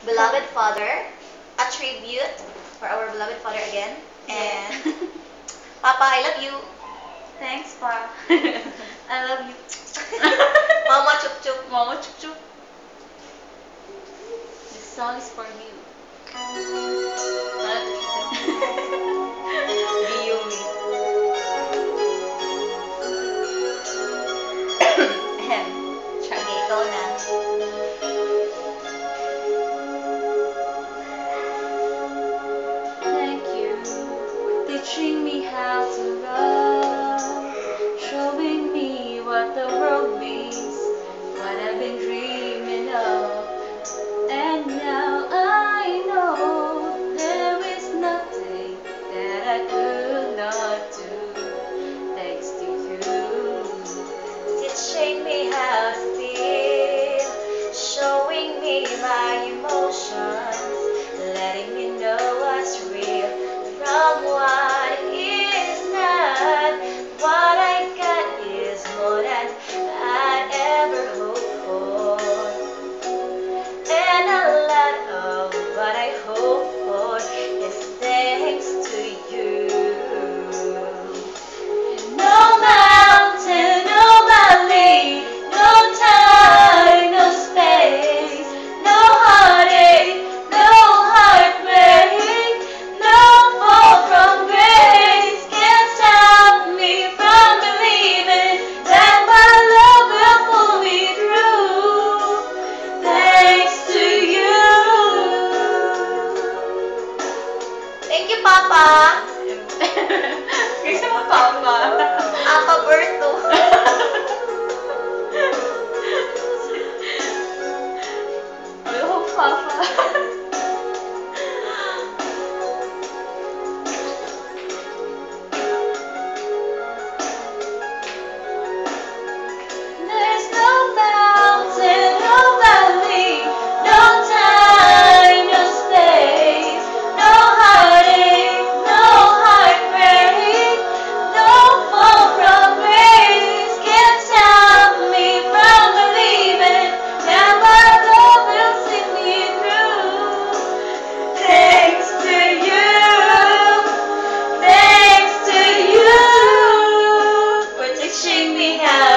beloved father, a tribute for our beloved father again. And Papa, I love you. Thanks, Pa. I love you. Mama chup chup. Mama chup chup. This song is for you. Yumi. Ahem. Okay, ikaw na. Thank you for teaching me how to love, showing me what the world means, what I've been dreaming of. And now I know there is nothing that I could not do, thanks to you. Teaching me how to feel, showing me my emotions, letting me know what's real from what is not. What I got is more than I'd ever hoped for, and a lot of what I hope for is thanks to you. No mountain, no valley, no time, no space, no heartache, no heartbreak, no fall from grace can stop me from believing that my love will pull me through. Thanks to you. Thank you, Papa. Gusto mo, Papa? Papa Berto. I hope, Papa. There's no mountain, no valley, no time, no space, no heartache, no heartbreak, no fall from grace can stop me from believing that my love will see me through. Thanks to you, thanks to you for teaching me how